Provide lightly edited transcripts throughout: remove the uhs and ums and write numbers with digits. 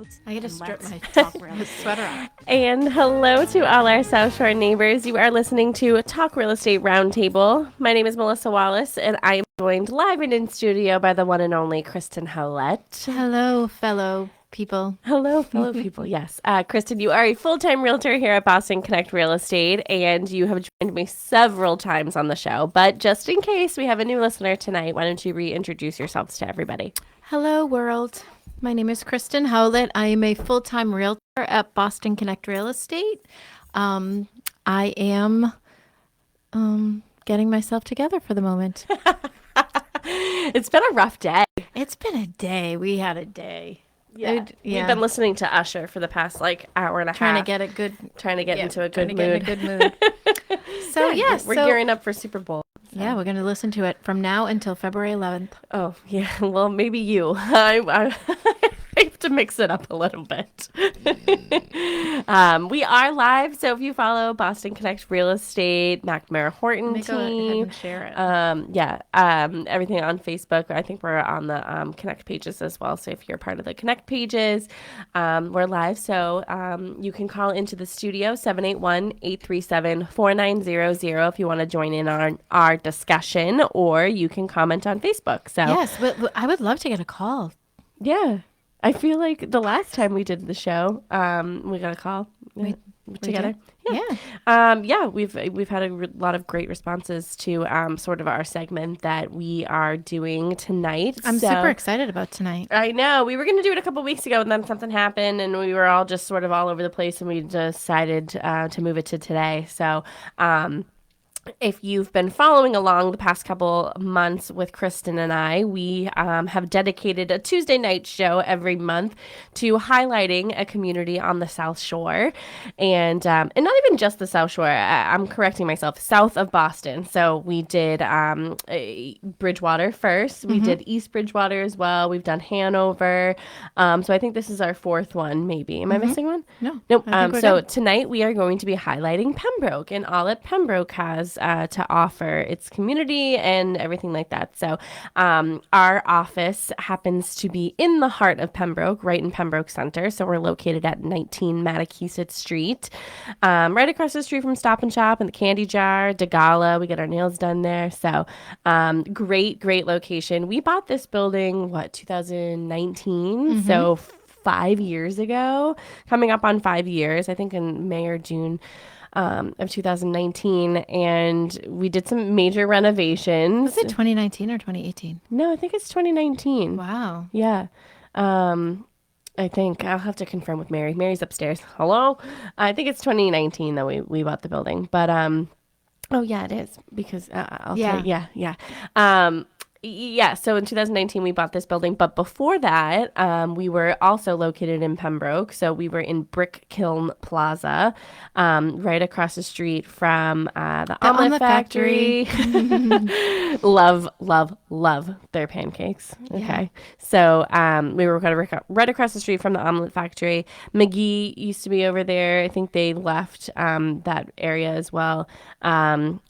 out. I gotta and strip my talk real estate. sweater off. And hello to all our South Shore neighbors. You are listening to Talk Real Estate Roundtable. My name is Melissa Wallace, and I am joined live and in studio by the one and only Kristen Howlett. Hello, fellow people. Hello, fellow people. Yes. Kristen, you are a full-time realtor here at Boston Connect Real Estate, and you have joined me several times on the show. But just in case we have a new listener tonight, why don't you reintroduce yourselves to everybody? Hello, world. My name is Kristen Howlett. I am a full-time realtor at Boston Connect Real Estate. I am getting myself together for the moment. It's been a rough day. It's been a day. We had a day. Yeah. We've been listening to Usher for the past hour and a Trying half. to get into a good mood. Get in a good mood. So we're gearing up for Super Bowl. So. Yeah, we're going to listen to it from now until February 11th. Oh, yeah. Well, maybe you. I have to mix it up a little bit. We are live, so if you follow Boston Connect Real Estate, McNamara Horton Go ahead team, and share it. everything on Facebook. I think we're on the Connect pages as well. So if you're part of the Connect pages, we're live. So you can call into the studio 781-837-4900 if you want to join in on our discussion, or you can comment on Facebook. So yes, I would love to get a call. Yeah. I feel like the last time we did the show, we got a call together. Yeah. We've had a lot of great responses to sort of our segment that we are doing tonight. I'm super excited about tonight. I know. We were going to do it a couple weeks ago, and then something happened, and we were all just sort of all over the place, and we decided to move it to today. So, if you've been following along the past couple months with Kristen and I, we have dedicated a Tuesday night show every month to highlighting a community on the South Shore, and not even just the South Shore. I'm correcting myself. South of Boston. So we did Bridgewater first. We did East Bridgewater as well. We've done Hanover. So I think this is our fourth one. Maybe am I missing one? No. Nope. So tonight we are going to be highlighting Pembroke and all that Pembroke has to offer its community and everything like that. So our office happens to be in the heart of Pembroke, right in Pembroke Center. So we're located at 19 Mattakeesit Street, right across the street from Stop and Shop and the Candy Jar, DeGala. We get our nails done there. So great location. We bought this building, 2019? So 5 years ago, coming up on 5 years, I think in May or June of 2019, and we did some major renovations. Was it 2019 or 2018? No, I think it's 2019. Wow. Yeah. I think I'll have to confirm with Mary. Mary's upstairs. Hello? I think it's 2019 that we bought the building, but oh yeah, it is, because I'll say yeah. So in 2019, we bought this building. But before that, we were also located in Pembroke. So we were in Brick Kiln Plaza, right across the street from the Omelet Factory. Love their pancakes. Okay. Yeah. So we were kind of right across the street from the Omelet Factory. McGee used to be over there. I think they left that area as well. And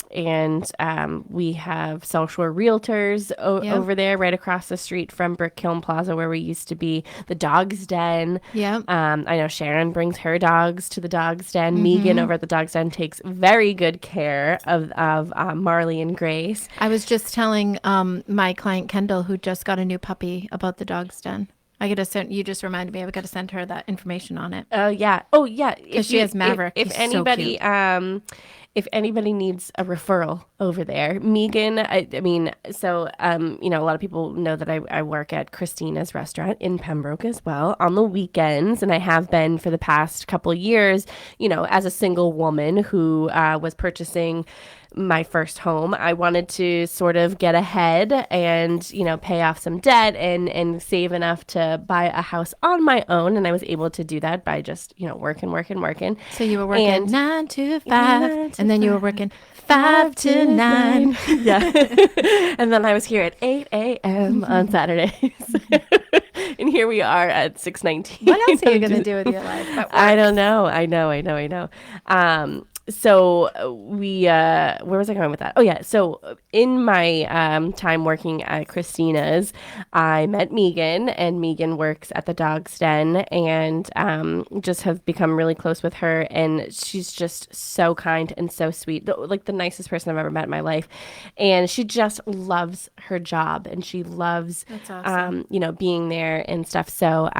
we have South Shore Realtors over there, right across the street from Brick Kiln Plaza, where we used to be. The Dog's Den. Yeah. I know Sharon brings her dogs to the Dog's Den. Megan over at the Dog's Den takes very good care of Marley and Grace. I was just telling my client Kendall, who just got a new puppy, about the Dog's Den. You just reminded me. I've got to send her that information on it. Oh yeah. Because she has Maverick. If He's anybody, so cute. If anybody needs a referral over there, Megan, a lot of people know that I work at Christina's restaurant in Pembroke as well on the weekends. And I have been for the past couple years, as a single woman who was purchasing my first home. I wanted to sort of get ahead and, pay off some debt and save enough to buy a house on my own. And I was able to do that by just, working. So you were working 9 to 5, and then you were working 5 to 9. Yeah. And then I was here at 8 a.m. on Saturdays. And here we are at 6:19. What else are you going to do with your life? I don't know. I know. where was I going with that? Oh yeah. So in my time working at Christina's, I met Megan, and Megan works at the Dog's Den, and just have become really close with her. And she's just so kind and so sweet, like the nicest person I've ever met in my life. And she just loves her job, and she loves, That's awesome. being there and stuff. So,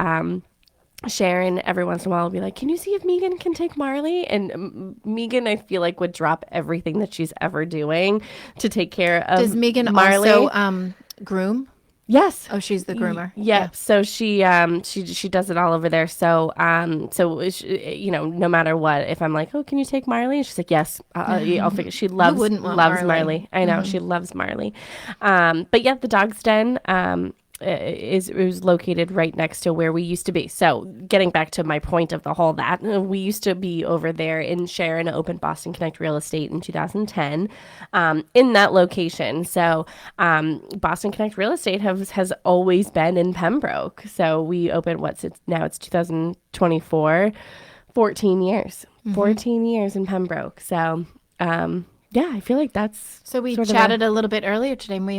Sharon every once in a while will be like, "Can you see if Megan can take Marley?" And Megan, I feel like, would drop everything that she's ever doing to take care of Does Megan Marley. also groom? Yes. Oh, she's the groomer. Yeah. So she does it all over there. So no matter what, if I'm like, "Oh, can you take Marley?" And she's like, "Yes, I'll figure." She Wouldn't want loves Marley? Marley. I know, she loves Marley. But yeah, the Dog's Den is located right next to where we used to be. So getting back to my point of the whole that we used to be over there in Sharon, opened Boston Connect Real Estate in 2010, in that location. So Boston Connect Real Estate has always been in Pembroke. So we opened it's 2024, 14 years, 14 years in Pembroke. So yeah, I feel like that's So we sort of chatted a little bit earlier today, and we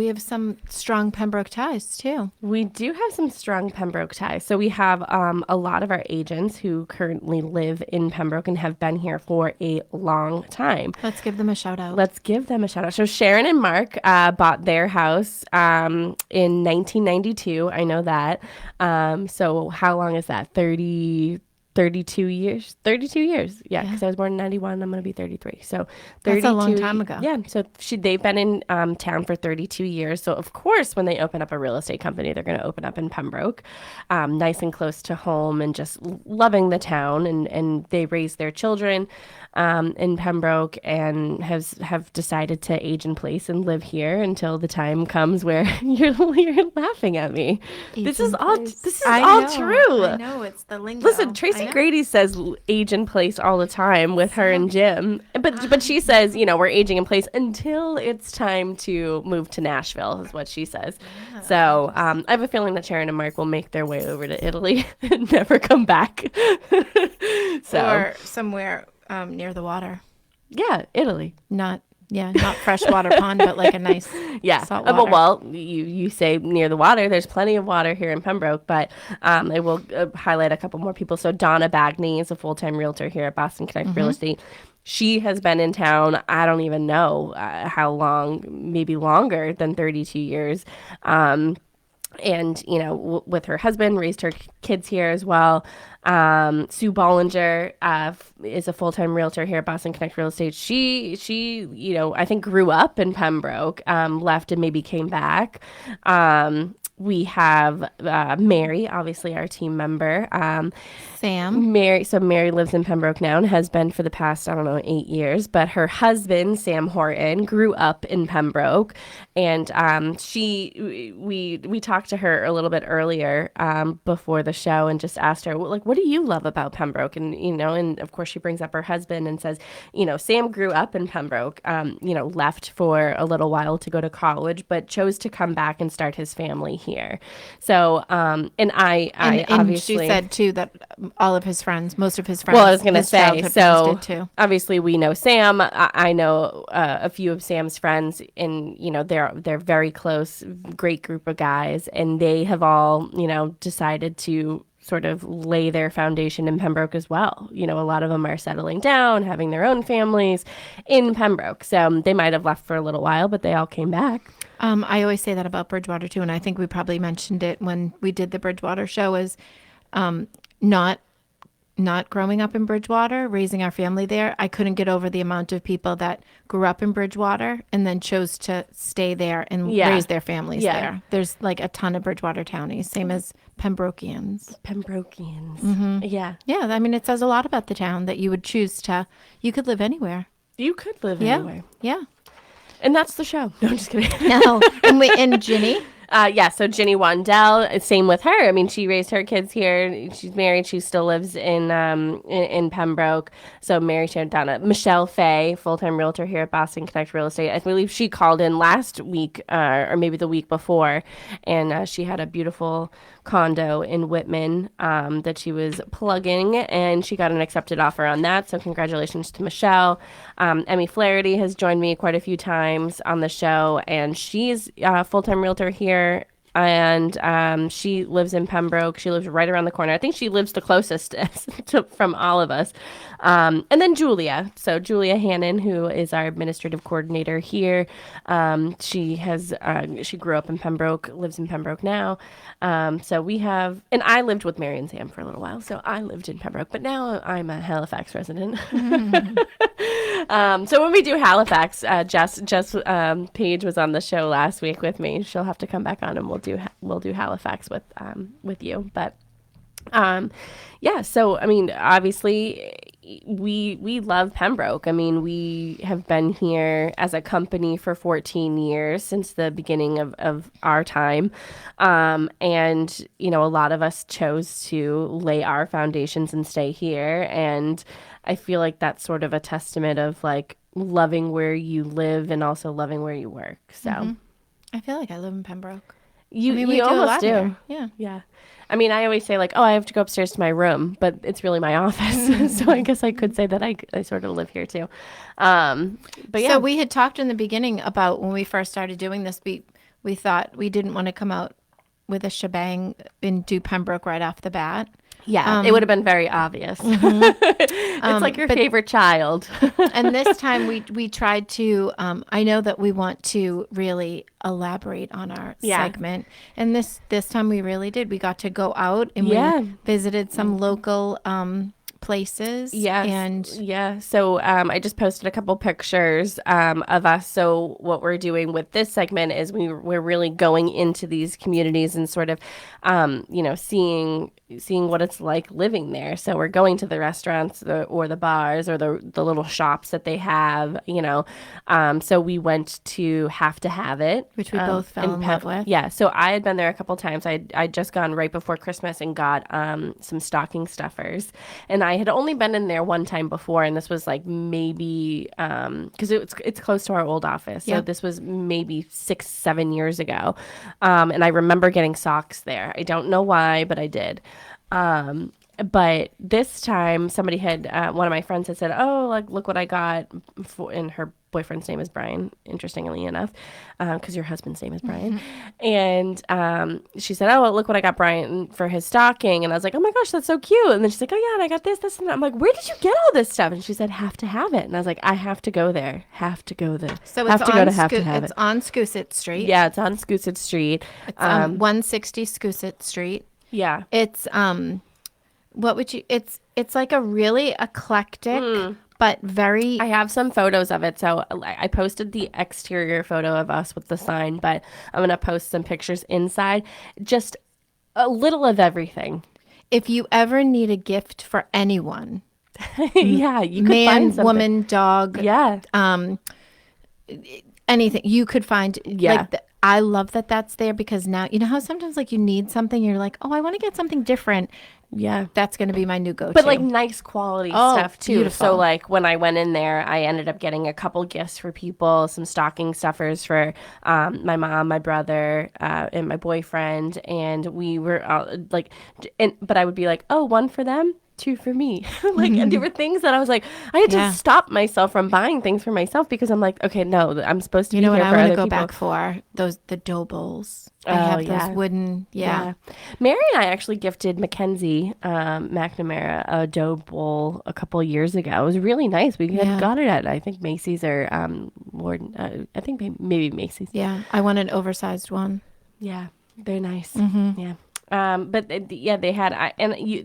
have some strong Pembroke ties too. We do have some strong Pembroke ties. So we have a lot of our agents who currently live in Pembroke and have been here for a long time. Let's give them a shout out. Let's give them a shout out. So Sharon and Mark bought their house in 1992. I know that. So how long is that? 32 years. 32 years. Yeah, because I was born in 91. I'm going to be 33. So 32. That's a long time ago. Yeah. So they've been in town for 32 years. So, of course, when they open up a real estate company, they're going to open up in Pembroke, nice and close to home, and just loving the town. And they raise their children in Pembroke, and have decided to age in place and live here until the time comes where you're laughing at me. This is all true. I know, it's the lingo. Listen, Tracy Grady says age in place all the time with her and Jim. But she says, we're aging in place until it's time to move to Nashville, is what she says. Yeah. So I have a feeling that Sharon and Mark will make their way over to Italy and never come back. Or somewhere near the water. Yeah, Italy. Not freshwater pond, but like a nice salt water. Well, you say near the water. There's plenty of water here in Pembroke, but I will highlight a couple more people. So Donna Bagney is a full-time realtor here at Boston Connect Real Estate. She has been in town, I don't even know how long, maybe longer than 32 years. And, with her husband, raised her kids here as well. Sue Bollinger is a full-time realtor here at Boston Connect Real Estate. She I think grew up in Pembroke, left and maybe came back. We have Mary, obviously our team member. Sam. Mary lives in Pembroke now and has been for the past, 8 years. But her husband, Sam Horton, grew up in Pembroke. And we talked to her a little bit earlier before the show and just asked her, like, what do you love about Pembroke? And, and of course she brings up her husband and says, Sam grew up in Pembroke, left for a little while to go to college, but chose to come back and start his family here. So, and obviously, she said too that most of his friends. Well, I was going to say, so did too. Obviously we know Sam. I know a few of Sam's friends, and they're very close, great group of guys, and they have all decided to sort of lay their foundation in Pembroke as well. A lot of them are settling down, having their own families in Pembroke. So they might have left for a little while, but they all came back. I always say that about Bridgewater too, and I think we probably mentioned it when we did the Bridgewater show, is not growing up in Bridgewater, raising our family there. I couldn't get over the amount of people that grew up in Bridgewater and then chose to stay there and raise their families there. There's like a ton of Bridgewater townies, same as Pembrokians. Mm-hmm. Yeah. Yeah, I mean, it says a lot about the town that you would choose you could live anywhere. You could live anywhere. Yeah. And that's the show. No, I'm just kidding. No. And Ginny? So Ginny Wandell, same with her. I mean, she raised her kids here. She's married. She still lives in Pembroke. So Mary Sharon Donna. Michelle Fay, full-time realtor here at Boston Connect Real Estate. I believe she called in last week or maybe the week before, and she had a beautiful condo in Whitman that she was plugging, and she got an accepted offer on that. So congratulations to Michelle. Emmy Flaherty has joined me quite a few times on the show, and she's a full-time realtor here. And she lives in Pembroke. She lives right around the corner. I think she lives the closest from all of us. And then Julia. So Julia Hannon, who is our administrative coordinator here. She grew up in Pembroke, lives in Pembroke now. So we have, and I lived with Mary and Sam for a little while. So I lived in Pembroke, but now I'm a Halifax resident. So when we do Halifax, Jess Page was on the show last week with me. She'll have to come back on, and we'll do Halifax with you. But yeah, so I mean, obviously we love Pembroke. I mean, we have been here as a company for 14 years, since the beginning of our time. And you know, a lot of us chose to lay our foundations and stay here, and I feel like that's sort of a testament of like loving where you live and also loving where you work. So I feel like I live in Pembroke. you I mean, you we do a almost lot do. here. Yeah. Yeah. I mean, I always say like, oh, I have to go upstairs to my room, but it's really my office. So I guess I could say that I sort of live here too. But yeah. So we had talked in the beginning about when we first started doing this, we thought we didn't want to come out with a shebang and do Pembroke right off the bat. Yeah, it would have been very obvious. It's like your favorite child. And this time we tried to, I know that we want to really elaborate on our segment. And this time we really did. We got to go out and we visited some local places. Yes. And yeah. So I just posted a couple pictures of us. So what we're doing with this segment is we're really going into these communities and sort of, seeing what it's like living there. So we're going to the restaurants or the bars or the little shops that they have, So we went to Have to Have It. which we both fell in love with. Yeah. So I had been there a couple times. I'd just gone right before Christmas and got some stocking stuffers. And I had only been in there one time before. And this was like maybe, because it's close to our old office. So this was maybe 6-7 years ago. And I remember getting socks there. I don't know why, but I did. But this time somebody had, one of my friends had said, oh, like, look what I got and her boyfriend's name is Brian, interestingly enough, because your husband's name is Brian. And she said, oh, well, look what I got Brian for his stocking. And I was like, oh my gosh, that's so cute. And then she's like, oh yeah, and I got this, and that. I'm like, where did you get all this stuff? And she said, Have to Have It. And I was like, I have to go there. Have to go there. So it's it's on Scoosett Street. Yeah, it's on Scoosett Street. It's 160 Scoosett Street. Yeah. It's it's like a really eclectic but very. I have some photos of it. So I posted the exterior photo of us with the sign, but I'm going to post some pictures inside. Just a little of everything. If you ever need a gift for anyone, yeah, you could man, find something. woman, dog, anything you could find. Yeah. I love that that's there, because now, you know how sometimes like you need something, you're like, oh, I want to get something different. Yeah. That's going to be my new go-to. But like nice quality stuff too. Beautiful. So like when I went in there, I ended up getting a couple gifts for people, some stocking stuffers for my mom, my brother, and my boyfriend. And we were but I would be like, oh, one for them, two for me. And there were things that I was like, I had to stop myself from buying things for myself, because I'm like, okay, no, I'm supposed to be here for other people. You know what I want to go back for? The dough bowls. I have those wooden, Mary and I actually gifted Mackenzie McNamara a dough bowl a couple of years ago. It was really nice. We had got it at, I think, Macy's or I think maybe Macy's. Yeah, I want an oversized one. Yeah, they're nice. Yeah. But they had,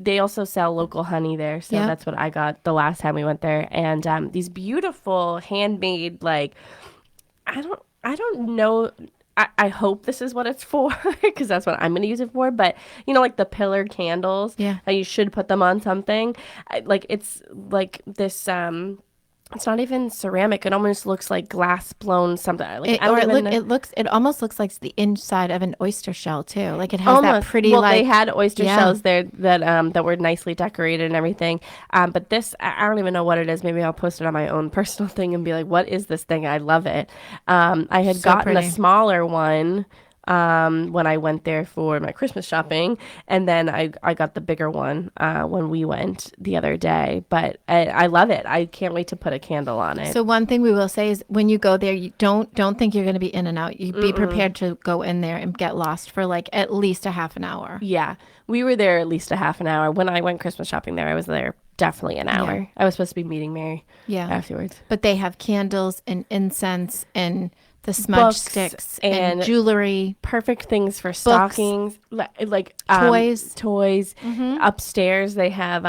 they also sell local honey there. So that's what I got the last time we went there. And these beautiful handmade, like, I don't know. I hope this is what it's for, because that's what I'm going to use it for. But, like the pillar candles, you should put them on something. Like, it's like this, it's not even ceramic. It almost looks like glass blown something. Like, it almost looks like the inside of an oyster shell too. Like it has that pretty. Well, they had oyster shells there that were nicely decorated and everything. But this, I don't even know what it is. Maybe I'll post it on my own personal thing and be like, "What is this thing? I love it." I had gotten a smaller one when I went there for my Christmas shopping, and then I got the bigger one when we went the other day. But I love it. I can't wait to put a candle on it. So one thing we will say is when you go there, you don't think you're going to be in and out. You be prepared to go in there and get lost for like at least a half an hour. Yeah, we were there at least a half an hour. When I went Christmas shopping there, I was there definitely an hour. Yeah. I was supposed to be meeting Mary Yeah. afterwards. But they have candles and incense and the smudge Books sticks and and jewelry. Perfect things for stockings, like Toys. Upstairs they have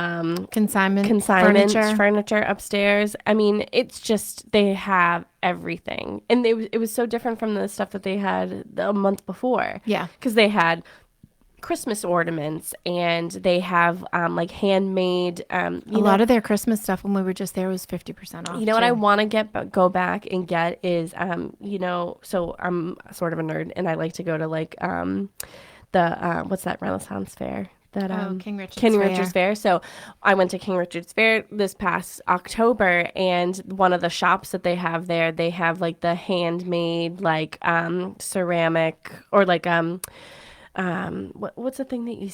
Consignment furniture upstairs. I mean, it's just they have everything, and it was so different from the stuff that they had a month before. Yeah. Because they had Christmas ornaments, and they have like handmade. A lot of their Christmas stuff when we were just there was 50% off. You know what I want to go back and get is so I'm sort of a nerd, and I like to go to like the what's that Renaissance fair that King Richard's Fair. So I went to King Richard's Fair this past October, and one of the shops that they have there, they have like the handmade like ceramic or like what's the thing that you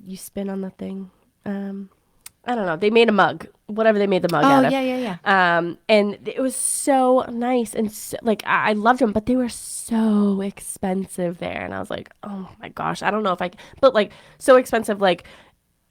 you spin on the thing? I don't know. They made a mug, whatever they made the mug out of. Yeah. And it was so nice, and like I loved them, but they were so expensive there, and I was like, oh my gosh, I don't know if but like so expensive, like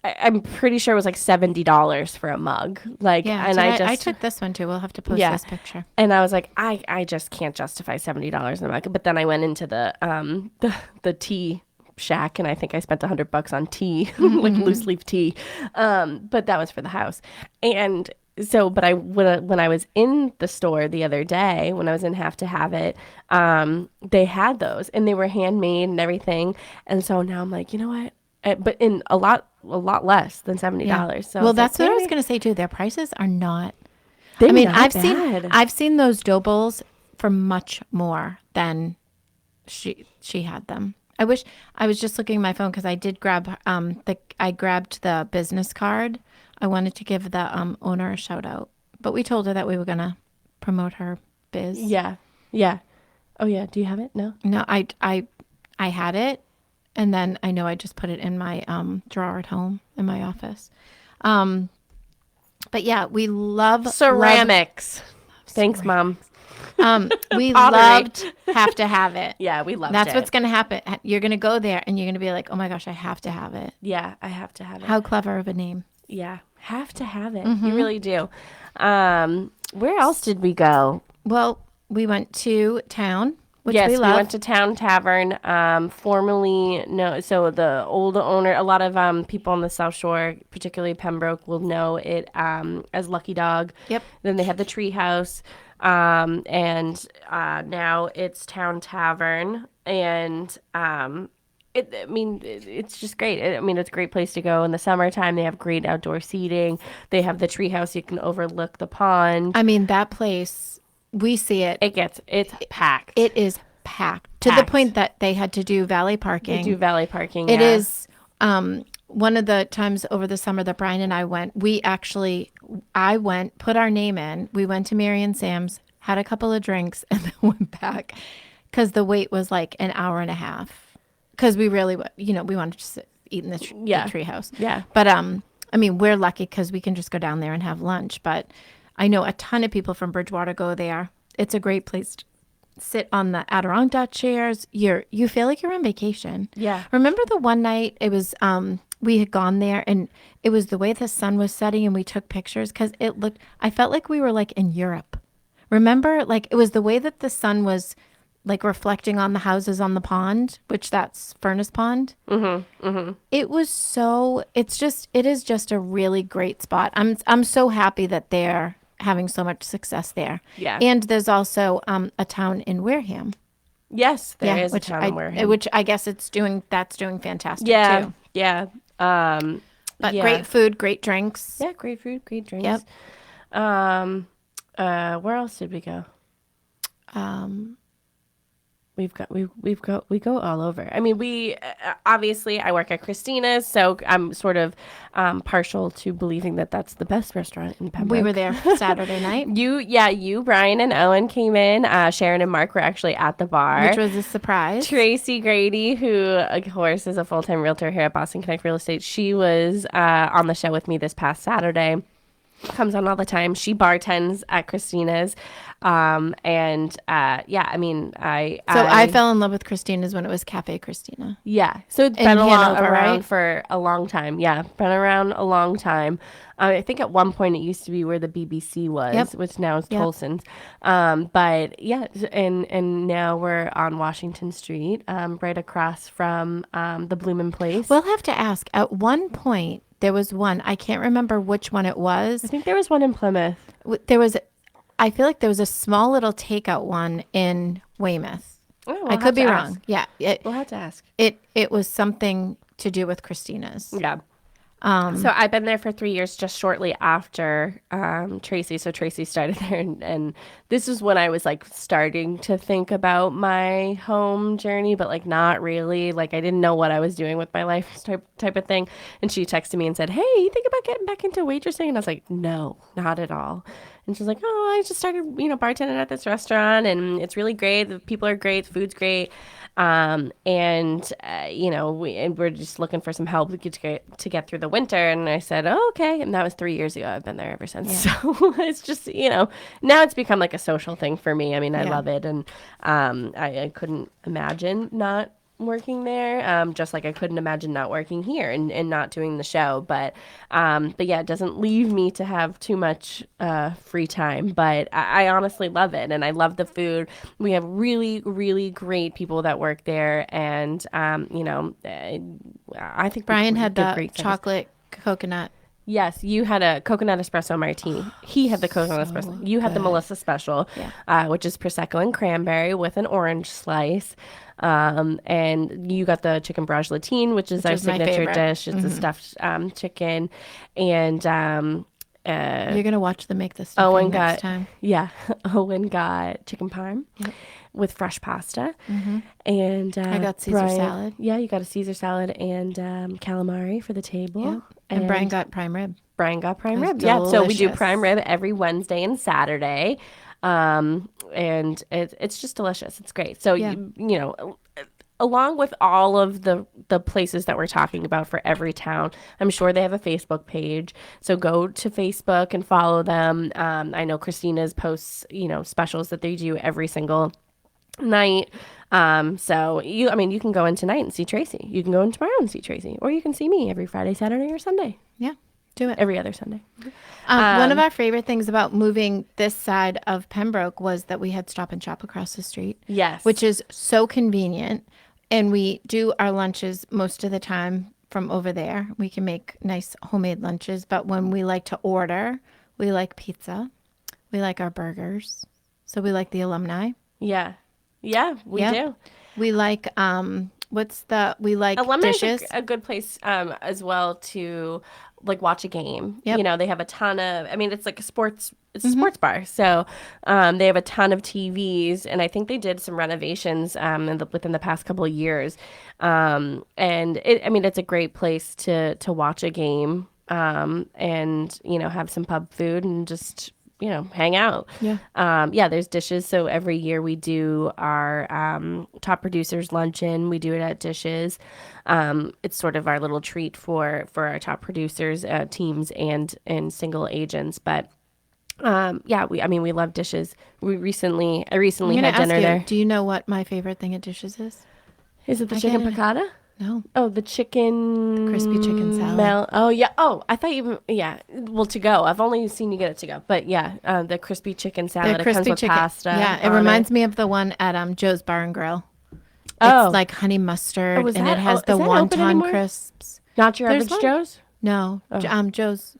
I'm pretty sure it was like $70 for a mug. Like, Yeah, and I took this one too. We'll have to post this picture. And I was like, I just can't justify $70 in a mug. But then I went into the tea shack, and I think I spent $100 on tea, like loose leaf tea. But that was for the house. And so, but when I was in the store the other day, when I was in Have to Have It, they had those, and they were handmade and everything. And so now I'm like, you know what? But in a lot less than $70. Yeah. So well, that's what I was going to say too. Their prices are not. They're I mean, not bad. I've seen those dough bowls for much more than she had them. I wish I was just looking at my phone because I did grab I grabbed the business card. I wanted to give the owner a shout out, but we told her that we were going to promote her biz. Yeah. Oh yeah. Do you have it? No. No, I had it. And then I know I just put it in my drawer at home in my office. But yeah, we love ceramics. Thanks, Mom. We loved Have to Have It. Yeah, we loved That's it. what's going to happen. You're going to go there and you're going to be like, oh my gosh, I have to have it. Yeah, I have to have it. How clever of a name. Yeah, have to have it. You really do. Where else did we go? Well, we went to town. Which yes, we we went to Town Tavern, formerly so the old owner, a lot of people on the South Shore, particularly Pembroke, will know it as Lucky Dog. Yep. Then they had the Tree House, and now it's Town Tavern, and it's just great. It's a great place to go in the summertime. They have great outdoor seating. They have the Tree House. You can overlook the pond. I mean, that place. We see it. It's packed. It is packed to the point that they had to do valet parking. They do valet parking. It is one of the times over the summer that Brian and I went. I went, put our name in. We went to Mary and Sam's, had a couple of drinks, and then went back because the wait was like an hour and a half. Because we really, we wanted to eat in the tree house. Yeah. But we're lucky because we can just go down there and have lunch. But I know a ton of people from Bridgewater go there. It's a great place to sit on the Adirondack chairs. You feel like you're on vacation. Yeah. Remember the one night it was we had gone there and it was the way the sun was setting and we took pictures because I felt like we were like in Europe. Remember, like it was the way that the sun was like reflecting on the houses on the pond, which that's Furnace Pond. It is just a really great spot. I'm so happy that they're having so much success there. Yeah. And there's also a town in Wareham. Yes, there is a town in Wareham. Which I guess that's doing fantastic too. Yeah. But great food, great drinks. Yeah, great food, great drinks. Yep. Where else did we go? we go all over. I mean, we obviously I work at Christina's, so I'm sort of partial to believing that that's the best restaurant in We were Pembroke. there Saturday night, You, Brian, and Owen came in. Sharon and Mark were actually at the which bar. was a surprise. Tracy Grady, who of course is a full-time realtor here at Boston Connect Real Estate, she was on the show with me this past Saturday. Comes on all the time. She bartends at Christina's. Yeah, I mean, So I fell in love with Christina's when it was Cafe Christina. yeah. So it's In been Hanover, around right? for a long time. Yeah, been around a long time. I think at one point it used to be where the BBC was, Yep. which now is Yep. Tolson's. But yeah, and now we're on Washington Street, right across from the Bloomin' Place. We'll have to ask. At one point, there was one. I can't remember which one it was. I think there was one in Plymouth. There was. I feel like there was a small little takeout one in Weymouth. Oh, we'll I have could be to wrong. ask. Yeah. We'll have to ask. It was something to do with Christina's. Yeah. So I've been there for 3 years, just shortly after Tracy. So Tracy started there, and this is when I was like starting to think about my home journey, but like not really. Like I didn't know what I was doing with my life, type of thing. And she texted me and said, "Hey, you think about getting back into waitressing?" And I was like, "No, not at all." And she's like, "Oh, I just started, bartending at this restaurant, and it's really great. The people are great, the food's great." We're just looking for some help to get through the winter. And I said, "Oh, okay." And that was 3 years ago. I've been there ever since. Yeah. So it's just, now it's become like a social thing for me. I mean, I Yeah. love it. And I couldn't imagine not working there, just like I couldn't imagine not working here and not doing the show. But yeah, it doesn't leave me to have too much free time. But I honestly love it, and I love the food. We have really, really great people that work there, and I think Brian we had give the great service. chocolate coconut. Yes, you had a coconut espresso martini. He had the coconut espresso. You had the Melissa special, which is prosecco and cranberry with an orange slice. And you got the chicken braceletine, which is our is my signature favorite. dish. It's a stuffed chicken, and You're gonna watch them make this Owen next got time. yeah, Owen got chicken parm. Yep. With fresh pasta, and I got Caesar Brian- salad. Yeah, you got a Caesar salad and calamari for the table. Yep. And Brian got prime rib. Brian got prime It was rib. Yeah, so we do delicious. prime rib every Wednesday and Saturday, and it's just delicious. It's great. So Yeah. along with all of the places that we're talking about for every town, I'm sure they have a Facebook page. So go to Facebook and follow them. I know Christina's posts, specials that they do every single night. So you can go in tonight and see Tracy. You can go in tomorrow and see Tracy, or you can see me every Friday, Saturday, or Sunday. Yeah. Do it. Every other Sunday. One of our favorite things about moving this side of Pembroke was that we had Stop and Shop across the street. Yes. Which is so convenient. And we do our lunches most of the time from over there. We can make nice homemade lunches. But when we like to order, we like pizza. We like our burgers. So we like the alumni. Yeah. Yeah, we Yep. do. We like we like Alumni dishes. is a good place as well to like watch a game. Yep. They have a ton of, it's like it's a sports bar. So they have a ton of TVs, and I think they did some renovations within the past couple of years. And it's a great place to watch a game and, have some pub food and just, hang out. Yeah. There's dishes. So every year we do our top producers luncheon. We do it at Dishes. It's sort of our little treat for our top producers, teams and single agents. But we love Dishes. I recently I'm gonna had ask dinner you, there. do you know what my favorite thing at Dishes is? Is it the I chicken get it. piccata? No. Oh, the chicken Crispy chicken salad. Oh yeah. Oh, I thought you. Yeah. Well, to go. I've only seen you get it to go, but yeah, the crispy chicken salad. The It comes crispy with chicken. pasta. Yeah, it on reminds me of the one at Joe's Bar and Grill. Oh. It's like honey mustard, Oh, is and that- it has is the that open wonton anymore? crisps. Not your There's average one. Joe's. No, Oh. Joe's.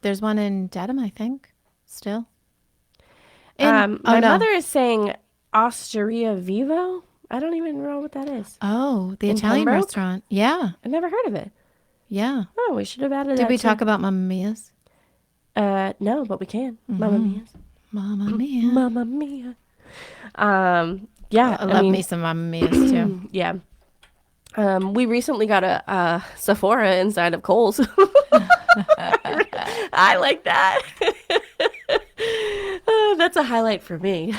There's one in Dedham, I think. Still. And, My no. mother is saying Osteria Vivo. I don't even know what that is. Oh, the in Italian Pembroke? restaurant. Yeah, I've never heard of it. yeah. Oh, we should have added Did that we too. talk about Mamma Mia's? No, but we can. Mamma Mia's. Mamma Mia. Mamma Mia. Yeah, I love me some Mamma Mia's too. yeah. We recently got a Sephora inside of Kohl's. I like that. That's a highlight for me.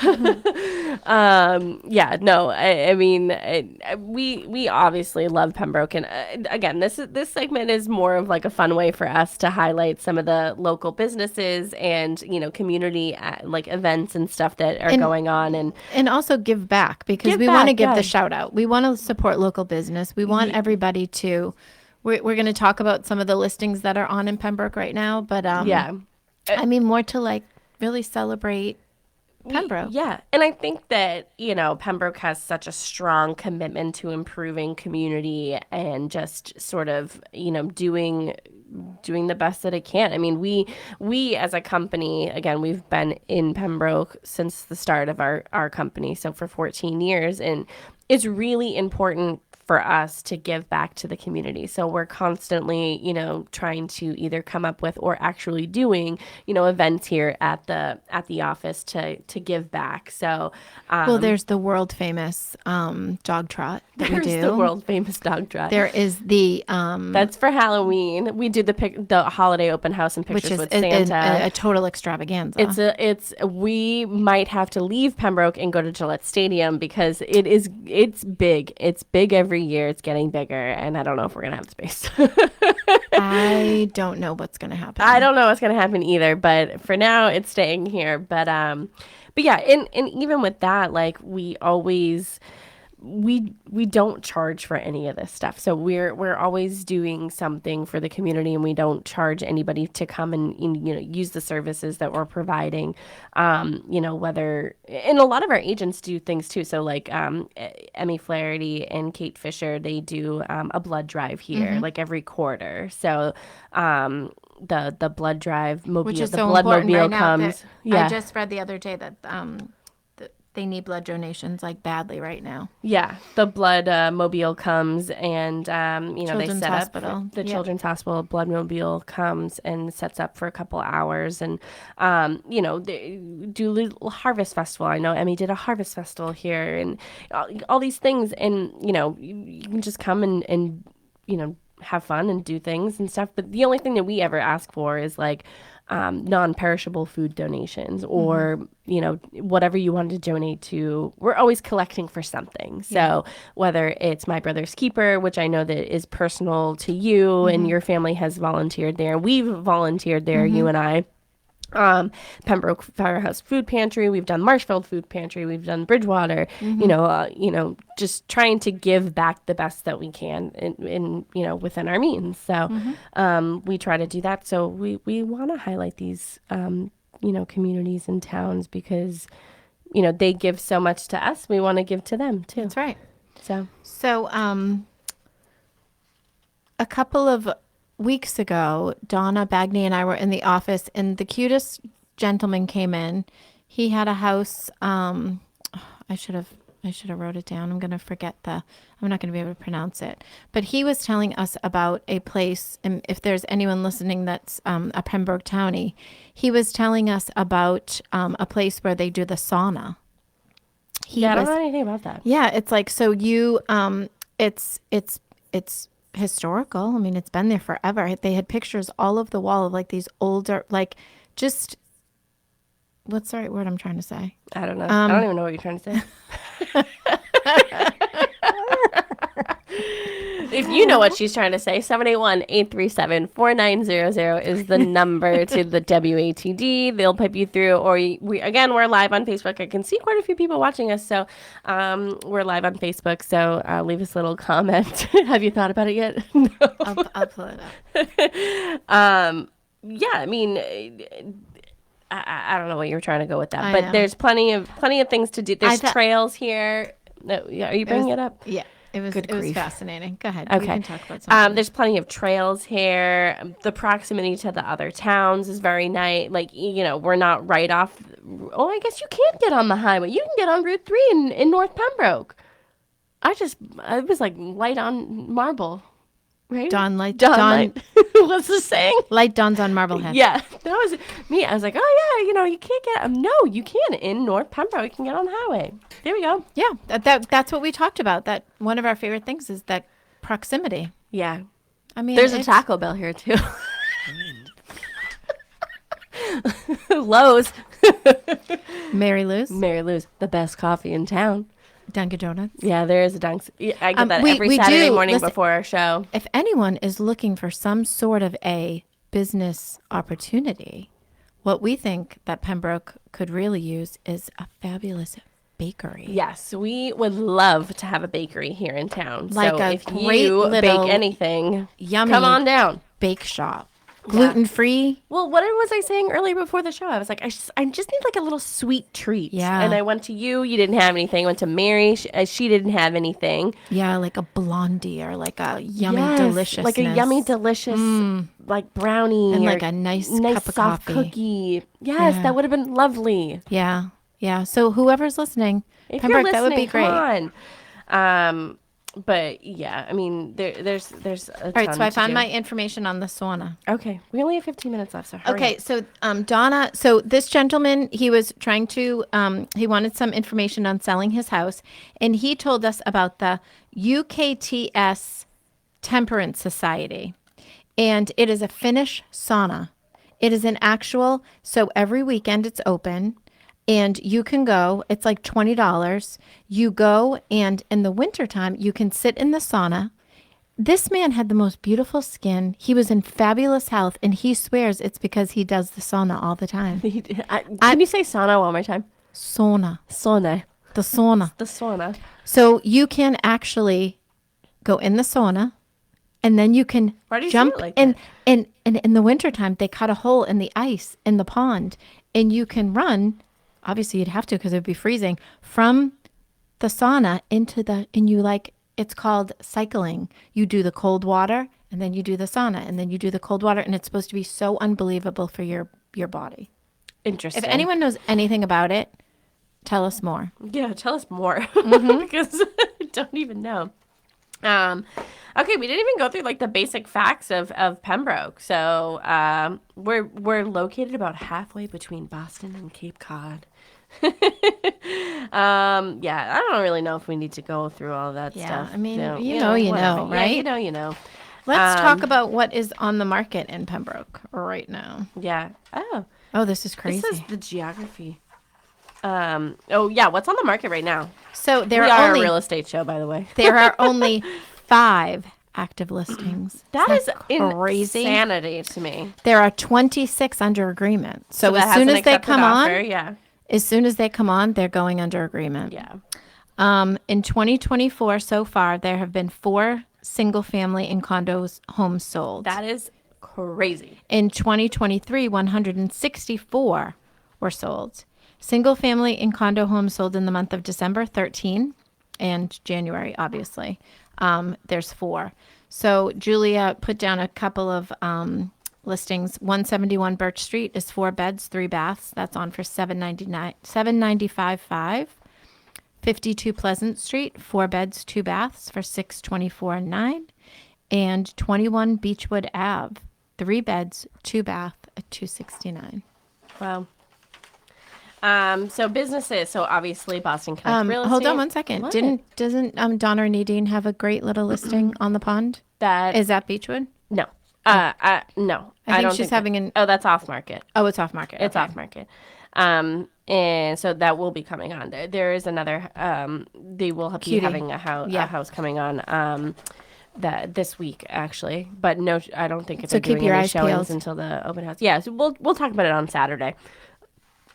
Yeah, no, I mean, we obviously love Pembroke, and again, this segment is more of like a fun way for us to highlight some of the local businesses and community like events and stuff that are going on, and also give back, because Give we want to back, give yeah. the shout out. We want to support local business. We want everybody to. We're going to talk about some of the listings that are on in Pembroke right now, but yeah. I mean more to like really celebrate Pembroke. Yeah. And I think that, Pembroke has such a strong commitment to improving community and just sort of, doing the best that it can. I mean, we as a company, again, we've been in Pembroke since the start of our company, so for 14 years, and it's really important for us to give back to the community. So we're constantly, trying to either come up with or actually doing, events here at the office to give back. So, well, there's the world famous dog trot that we do. there's the world famous dog trot. There is the That's for Halloween. We do the holiday open house and which pictures is with Santa. a total extravaganza. We might have to leave Pembroke and go to Gillette Stadium because it's big. It's big every year. It's getting bigger, and I don't know if we're gonna have the space. I don't know what's gonna happen. I don't know what's gonna happen either, but for now it's staying here. But yeah, and even with that, like we don't charge for any of this stuff. So we're always doing something for the community, and we don't charge anybody to come and use the services that we're providing. Whether, and a lot of our agents do things too. So like Emmy Flaherty and Kate Fisher, they do a blood drive here like every quarter. So the blood drive mobile, which is the so blood important mobile right now. comes. Yeah. I just read the other day that they need blood donations like badly right now. Yeah, the blood mobile comes, and they Children's set Hospital. up the Yep. Children's Hospital blood mobile comes and sets up for a couple hours, and they do little harvest festival. I know Emmy did a harvest festival here, and all these things, and you can just come and have fun and do things and stuff. But the only thing that we ever ask for is like non-perishable food donations or whatever you want to donate to. We're always collecting for something. So whether it's My Brother's Keeper, which I know that is personal to you and your family has volunteered there, we've volunteered there, you and I. Pembroke Firehouse Food Pantry, we've done Marshfield Food Pantry, we've done Bridgewater, just trying to give back the best that we can in within our means. So we try to do that. So we want to highlight these communities and towns because they give so much to us. We want to give to them too. That's right. So a couple of weeks ago, Donna Bagney and I were in the office, and the cutest gentleman came in. He had a house. I should have wrote it down. I'm going to forget I'm not going to be able to pronounce it. But he was telling us about a place, and if there's anyone listening that's a Pembroke Townie, he was telling us about a place where they do the sauna. I don't know anything about that. Yeah, it's like, so you, it's historical. I mean, it's been there forever. They had pictures all over the wall of like these older, like just, what's the right word I'm trying to say? I don't know. I don't even know what you're trying to say. If you know what she's trying to say, 781-837-4900 is the number to the WATD. They'll pipe you through. Or we're live on Facebook. I can see quite a few people watching us. So we're live on Facebook. So leave us a little comment. Have you thought about it yet? No. I'll pull it up. Yeah, I mean, I don't know what you were trying to go with that, but there's plenty of things to do. There's trails here. Are you bringing it up? Yeah. It was fascinating. Go ahead. Okay. We can talk about something. There's plenty of trails here. The proximity to the other towns is very nice. Like, we're not right off. Oh, I guess you can't get on the highway. You can get on Route 3 in North Pembroke. It was like light on marble. right? Dawn light. Dawn Dawn light. What's the saying? light dawns on Marblehead. Yeah, that was me. I was like, oh yeah, you can't get. No, you can in North Pembroke. You can get on the highway. There we go. Yeah, that's what we talked about. That one of our favorite things is that proximity. Yeah, I mean, there's a Taco Bell here too. Lowe's. Mary Lou's, Mary Lou's, the best coffee in town. Dunkin' Donuts. Yeah, there is a Dunks. I get that we every Saturday do. morning Listen, before our show. If anyone is looking for some sort of a business opportunity, what we think that Pembroke could really use is a fabulous bakery. Yes, we would love to have a bakery here in town. Like so a if great you little bake anything, yummy come on down. bake shop. Gluten-free. Well, what was I saying earlier before the show? I was like, I just need like a little sweet treat. Yeah. And I went to you didn't have anything. I went to Mary, she didn't have anything. Yeah, like a blondie or like a yummy Yes, deliciousness. like a yummy delicious like brownie And or like a nice cup of soft coffee. cookie. Yes, Yeah. that would have been lovely. Yeah. Yeah. So whoever's listening, If Pembroke, you're that would be listening, great. come on. But yeah, I mean, there's a All right, ton so I to found do. my information on the sauna. Okay, we only have 15 minutes left, so hurry Okay, up. so Donna, so this gentleman, he was trying to, he wanted some information on selling his house, and he told us about the UKTS Temperance Society, and it is a Finnish sauna. It is an actual, so every weekend it's open. And you can go, it's like $20. You go, and in the wintertime, you can sit in the sauna. This man had the most beautiful skin. He was in fabulous health, and he swears it's because he does the sauna all the time. Can you say sauna one more time? Sauna. Sauna. The sauna. The sauna. So you can actually go in the sauna, and then you can Why do you say jump it like in. that? And in the wintertime, they cut a hole in the ice in the pond, and you can run. Obviously, you'd have to because it would be freezing from the sauna and you it's called cycling. You do the cold water and then you do the sauna and then you do the cold water. And it's supposed to be so unbelievable for your body. Interesting. If anyone knows anything about it, tell us more. Yeah, tell us more Mm-hmm. because I don't even know. Okay, we didn't even go through like the basic facts of Pembroke. So we're located about halfway between Boston and Cape Cod. Yeah, I don't really know if we need to go through all that Yeah, stuff. I mean, No, you know, whatever. right? Yeah, you know. Let's talk about what is on the market in Pembroke right now. Yeah. Oh, this is crazy. This is the geography. Oh yeah, what's on the market right now? So there We are are only a real estate show, by the way. there are only 5 active listings. That is crazy. insanity to me. There are 26 under agreement. So that as soon has an as they accepted come offer, on, yeah. as soon as they come on, they're going under agreement. Yeah. In 2024 so far, there have been 4 single family and condos homes sold. That is crazy. In 2023, 164 were sold. Single family and condo homes sold in the month of December, 13, and January, obviously. There's 4. So Julia put down a couple of listings. 171 Birch Street is 4 beds, 3 baths. That's on for $795,500. 52 Pleasant Street, 4 beds, 2 baths for $624,900. And 21 Beechwood Ave, 3 beds, 2 bath at $269,000. Wow. So businesses. So obviously Boston Connect Real Estate. Hold on one second. What? Doesn't Donna or Nadine have a great little listing on the pond? That Is that Beechwood? no. No. I think don't she's think having that- an. Oh, that's off market. Oh, it's off market. It's Okay. off market. And so that will be coming on there. There is another. They will be Cutie. having a house coming on. That this week actually, but no, I don't think it's So keep doing your any eyes showings peeled. until the open house. Yeah, so we'll talk about it on Saturday.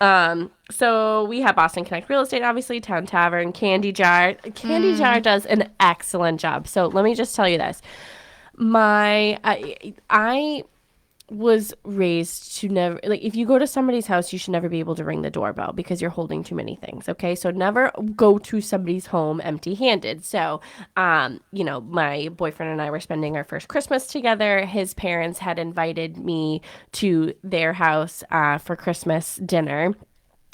So we have Boston Connect Real Estate, obviously, Town Tavern, Candy Jar. Candy Jar does an excellent job. So let me just tell you this. I was raised to never, like, if you go to somebody's house, you should never be able to ring the doorbell because you're holding too many things. Okay. So never go to somebody's home empty handed. So, my boyfriend and I were spending our first Christmas together. His parents had invited me to their house, for Christmas dinner.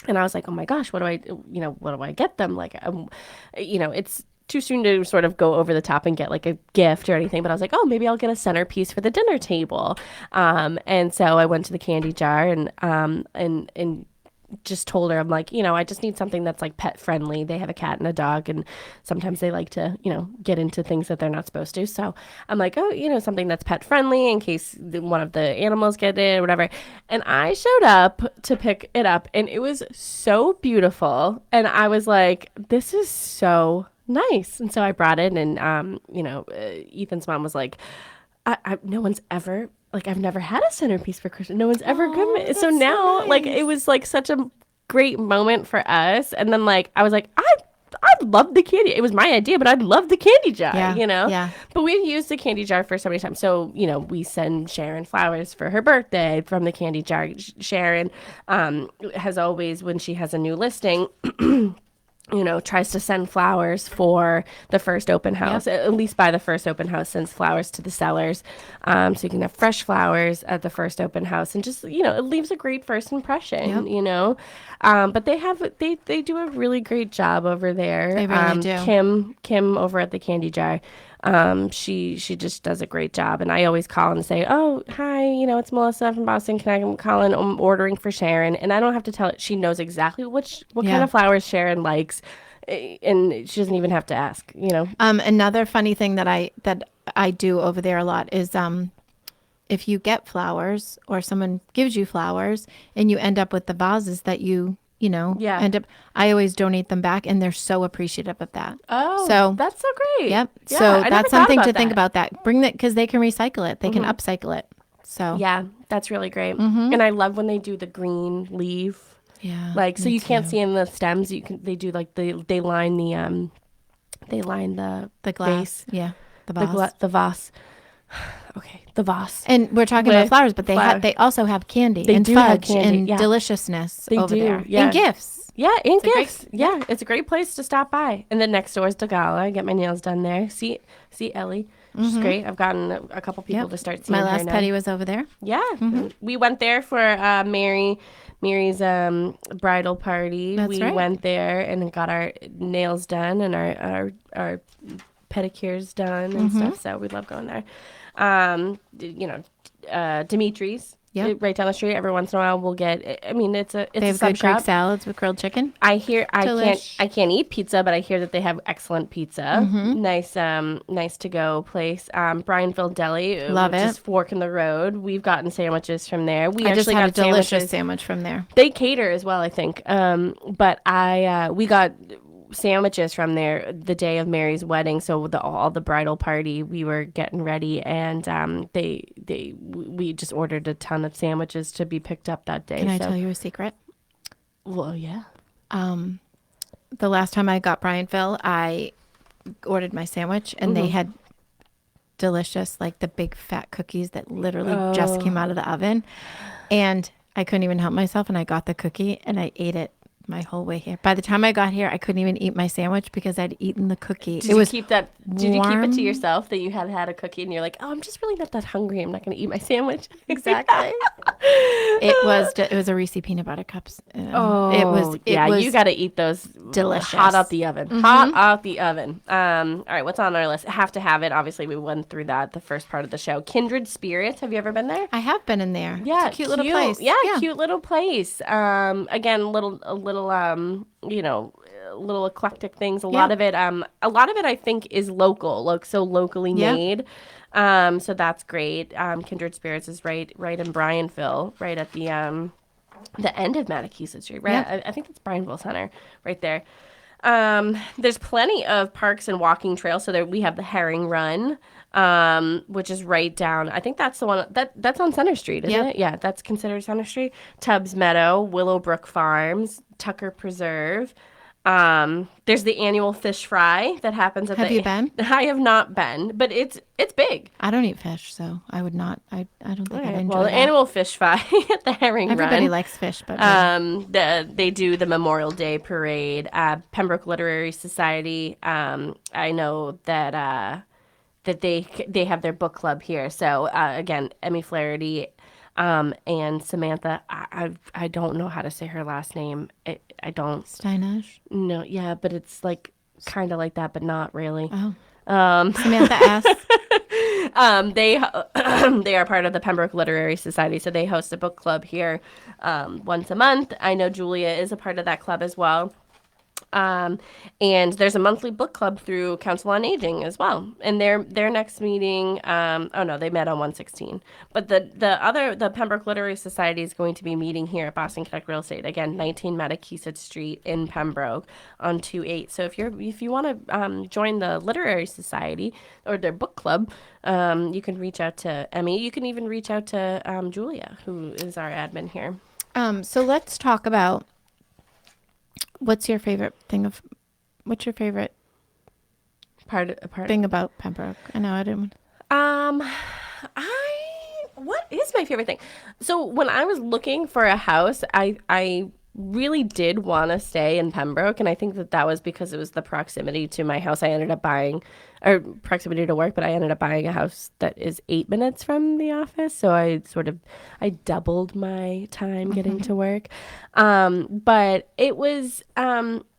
And I was like, oh my gosh, what do I get them? Like, too soon to sort of go over the top and get like a gift or anything, but I was like, oh, maybe I'll get a centerpiece for the dinner table. And so I went to the candy jar and just told her, I'm like, I just need something that's like pet friendly. They have a cat and a dog, and sometimes they like to, get into things that they're not supposed to. So I'm like, oh, something that's pet friendly in case one of the animals get it or whatever. And I showed up to pick it up, and it was so beautiful. And I was like, this is so nice. And so I brought it, and, Ethan's mom was like, no one's ever like I've never had a centerpiece for Christmas. No one's ever given me. So now, nice. like, it was like such a great moment for us. And then like I was like, I love the candy. It was my idea, but I love the candy jar. Yeah. But we've used the candy jar for so many times. So we send Sharon flowers for her birthday from the candy jar. Sharon has always, when she has a new listing, tries to send flowers for the first open house, at least by the first open house, sends flowers to the sellers. So you can have fresh flowers at the first open house, and just, it leaves a great first impression, but they do a really great job over there. They really do. Kim over at the candy jar. She just does a great job, and I always call and say, oh, hi, it's Melissa from Boston. Can I call in? I'm ordering for Sharon, and I don't have to tell it. She knows exactly what kind of flowers Sharon likes, and she doesn't even have to ask, Another funny thing that I do over there a lot is if you get flowers or someone gives you flowers and you end up with the vases that end up, I always donate them back, and they're so appreciative of that. Oh, so that's so great. Yep. Yeah, so I that's something to think about. That bring that, because they can recycle it. They can upcycle it. So yeah, that's really great. And I love when they do the green leaf. Yeah. Like, so you can't see in the stems. They do like they line the glass. base. Yeah. The vase. The vase. Okay, the vase. And we're talking about flowers, but they also have candy and fudge and deliciousness over there. Yeah. And gifts. Yeah, and gifts. It's a great place to stop by. And then next door is Degala. I get my nails done there. See Ellie. She's great. I've gotten a couple people to start seeing her now. My last petty was over there. Yeah. We went there for Mary's bridal party. That's we right. went there and got our nails done and our pedicures done and stuff. So we love going there. Dimitri's. Yep. Right down the street. Every once in a while, we'll get. I mean, it's a They have sub good shop. Greek salads with grilled chicken. I Delish. can't eat pizza, but I hear that they have excellent pizza. Nice to go place. Bryanville Deli, Love which it. is Fork in the Road. We've gotten sandwiches from there. We I just actually had a got delicious sandwich from there. They cater as well, I think. But we got sandwiches from there the day of Mary's wedding. So all the bridal party, we were getting ready, and we just ordered a ton of sandwiches to be picked up that day. Can I tell you a secret? Well, yeah. The last time I got Bryanville, I ordered my sandwich, and they had delicious, like the big fat cookies that literally just came out of the oven. And I couldn't even help myself, and I got the cookie, and I ate it my whole way here. By the time I got here, I couldn't even eat my sandwich because I'd eaten the cookie. Did you keep it to yourself that you had a cookie and you're like, oh, I'm just really not that hungry. I'm not going to eat my sandwich. Exactly. It was a Reese peanut butter cups. It was you got to eat those delicious. Hot out the oven. Hot out the oven. All right, what's on our list? Have to have it. Obviously, we went through that the first part of the show. Kindred Spirits. Have you ever been there? I have been in there. Yeah, it's a cute little place. Yeah, cute little place. Again, a little little eclectic things. A lot of it I think is local, locally made. So that's great. Kindred Spirits is right in Bryanville, right at the end of Matakeesit Street, right? I think that's Bryanville Center right there. There's plenty of parks and walking trails. So there we have the Herring Run, which is right down. I think that's the one that's on Center Street, isn't it? Yeah, that's considered Center Street. Tubbs Meadow, Willowbrook Farms, Tucker Preserve. There's the annual fish fry that happens at Have you been? I have not been, but it's big. I don't eat fish, so I would not. I don't think I'd enjoy Well, the that. annual fish fry at the Herring Everybody Run. likes fish, but They do the Memorial Day parade. Pembroke Literary Society. I know that they have their book club here. So again, Emmy Flaherty and Samantha. I don't know how to say her last name. I don't. Steinash? No, yeah, but it's like kind of like that, but not really. Oh, Um, Samantha S. they they are part of the Pembroke Literary Society, so they host a book club here once a month. I know Julia is a part of that club as well. And there's a monthly book club through Council on Aging as well. And their next meeting, oh no, they met on 116. But the Pembroke Literary Society is going to be meeting here at Boston Connect Real Estate again, 19 Metakeesit Street in Pembroke on 2/8. So if you want to join the Literary Society or their book club, you can reach out to Emmy. You can even reach out to Julia, who is our admin here. So let's talk about what's your favorite Part thing about Pembroke? I know I didn't. What is my favorite thing? So when I was looking for a house, I really did want to stay in Pembroke, and I think that was because it was the proximity to my house. I ended up buying, or proximity to work, but I ended up buying a house that is 8 minutes from the office, so I doubled my time getting to work. But it was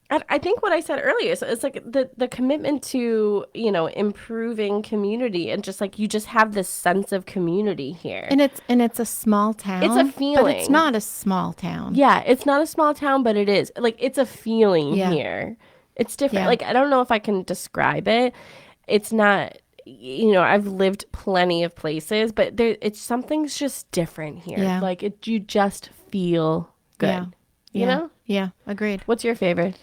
I think what I said earlier, so it's like the commitment to, improving community, and just like you just have this sense of community here. And it's a small town. It's a feeling. But it's not a small town. Yeah, it's not a small town, but it is. Like, it's a feeling here. It's different. Yeah. Like, I don't know if I can describe it. It's not, I've lived plenty of places, but something's just different here. Yeah. Like, you just feel good. Yeah. You know? Yeah, agreed. What's your favorite?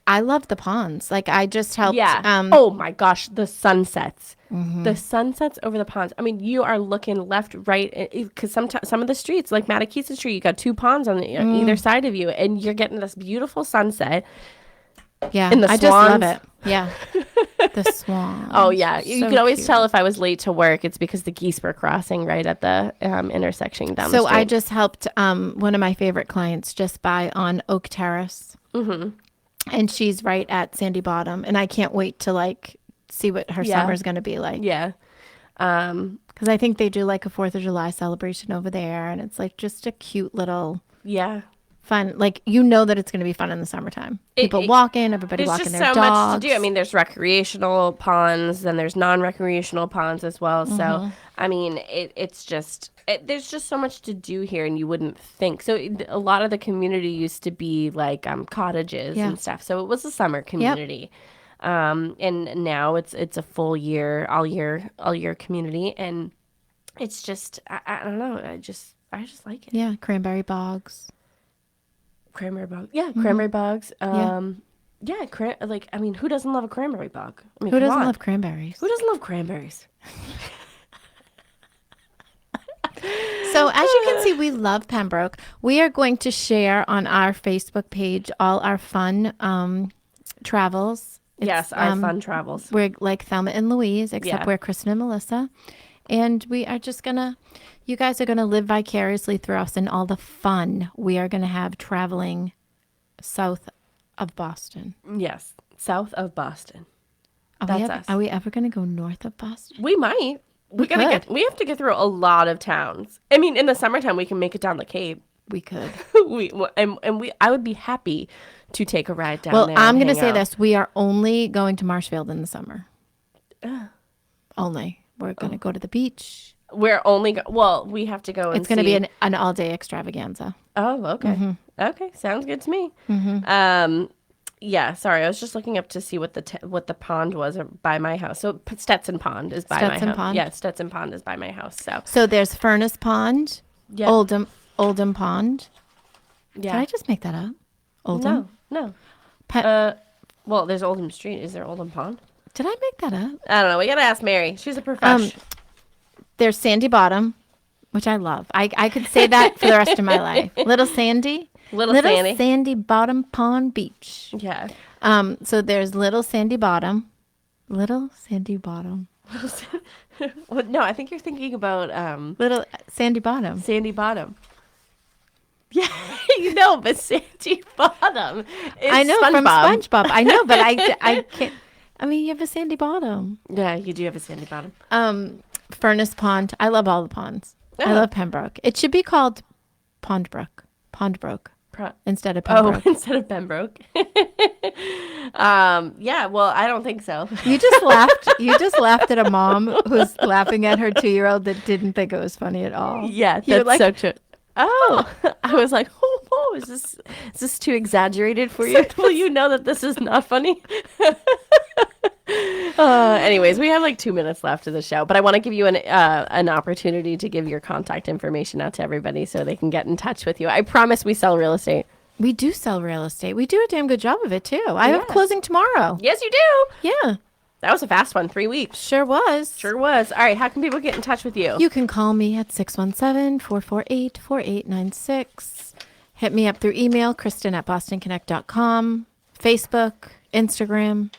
I love the ponds. Like, I just helped. Yeah. Oh my gosh, the sunsets. The sunsets over the ponds. I mean, you are looking left, right, because some of the streets, like Matakeesit Street, you got 2 ponds on either side of you, and you're getting this beautiful sunset. Yeah, and the I swans. just love it. Yeah, the swans. Oh yeah, you could always cute. tell if I was late to work. It's because the geese were crossing right at the intersection down the So street. I just helped one of my favorite clients just buy on Oak Terrace. And she's right at Sandy Bottom, and I can't wait to see what her summer's going to be like. Yeah. Because I think they do like a 4th of July celebration over there, and it's like just a cute little fun. Like, that it's going to be fun in the summertime. People walking, everybody walking their dogs. There's just so much to do. I mean, there's recreational ponds, and there's non-recreational ponds as well. So, I mean, it's just... there's just so much to do here, and you wouldn't think. So a lot of the community used to be like cottages and stuff. So it was a summer community. And now it's a full year, all year community, and it's just I don't know. I just like it. Yeah, cranberry bogs. Cranberry bogs. Yeah, cranberry bogs. I mean, who doesn't love a cranberry bog? I mean, Who doesn't love cranberries? Who doesn't love cranberries? So as you can see, we love Pembroke. We are going to share on our Facebook page all our fun travels. Yes, our fun travels. We're like Thelma and Louise, except we're Kristen and Melissa. And we are just you guys are going to live vicariously through us and all the fun we are going to have traveling south of Boston. Yes, south of Boston. Us. Are we ever going to go north of Boston? We might. We have to get through a lot of towns. I mean, in the summertime, we can make it down the Cape. We could. I would be happy to take a ride down there. Well, I'm going to say this. We are only going to Marshfield in the summer. Only. We're going to go to the beach. We're only we have to go and It's going to be an all-day extravaganza. Oh, okay. Okay, sounds good to me. Yeah, sorry, I was just looking up to see what the pond was by my house. So Stetson Pond is by my house. Pond? Yeah, Stetson Pond is by my house. So there's Furnace Pond, Oldham Pond. Yeah. Did I just make that up? Oldham? No. Well, there's Oldham Street. Is there Oldham Pond? Did I make that up? I don't know. We gotta ask Mary. She's a professional. There's Sandy Bottom, which I love. I could say that for the rest of my life. Little Sandy. Little Sandy Bottom Pond Beach. Yeah. So there's Little Sandy Bottom. Little Sandy Bottom. Well, no, I think you're thinking about Little Sandy Bottom. Sandy Bottom. Yeah, but Sandy Bottom is I know SpongeBob. from SpongeBob. I know, but I can't. I mean, you have a sandy bottom. Yeah, you do have a sandy bottom. Furnace Pond. I love all the ponds. I love Pembroke. It should be called Pondbrook. instead of Oh, Pembroke. instead of Pembroke. Yeah, well, I don't think so. You just laughed. You just laughed at a mom who's laughing at her 2-year-old that didn't think it was funny at all. Yeah, You were that's so true. Oh, I was like, is this too exaggerated for you? Will you know that this is not funny? Anyways, we have like 2 minutes left of the show, but I want to give you an opportunity to give your contact information out to everybody so they can get in touch with you. I promise we sell real estate. We do sell real estate. We do a damn good job of it too. I have closing tomorrow. Yes, you do. Yeah, That was a fast one. 3 weeks. sure was. Sure was. All right. How can people get in touch with you? You can call me at 617-448-4896. Hit me up through email, Kristen@bostonconnect.com, Facebook, Instagram.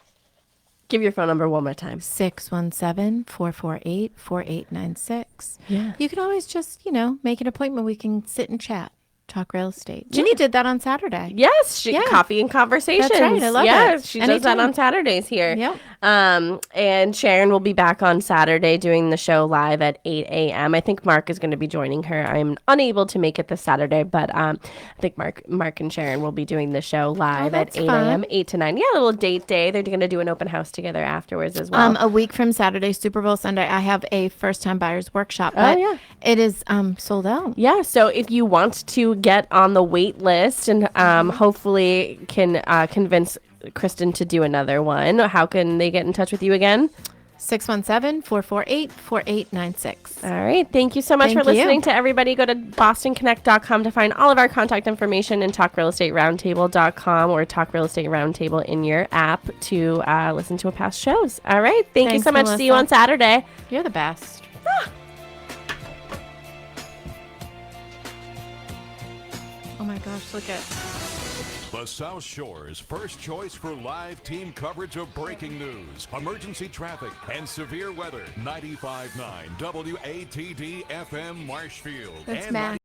Give your phone number one more time. 617-448-4896. Yeah. You can always just, make an appointment. We can sit and chat, talk real estate. Ginny did that on Saturday. Yes, Yeah. Coffee and Conversations. That's right, I love it. She does that Anytime. on Saturdays here. Yep. And Sharon will be back on Saturday doing the show live at 8 a.m. I think Mark is going to be joining her. I'm unable to make it this Saturday, but I think Mark and Sharon will be doing the show live at that's 8 fun. a.m., 8 to 9. Yeah, a little date day. They're going to do an open house together afterwards as well. A week from Saturday, Super Bowl Sunday, I have a first-time buyers workshop, Oh, but yeah. it is sold out. Yeah, so if you want to get on the wait list and hopefully can convince Kristen to do another one, how can they get in touch with you again? 617-448-4896. All right. Thank you so much for Thank you. listening to everybody. Go to bostonconnect.com to find all of our contact information and talkrealestateroundtable.com or Talk Real Estate Roundtable in your app to listen to past shows. All right. Thank you Thanks, so much. See you Melissa. on Saturday. You're the best. Oh my gosh, look at... The South Shore's first choice for live team coverage of breaking news, emergency traffic, and severe weather. 95.9 WATD FM Marshfield. That's and Mac.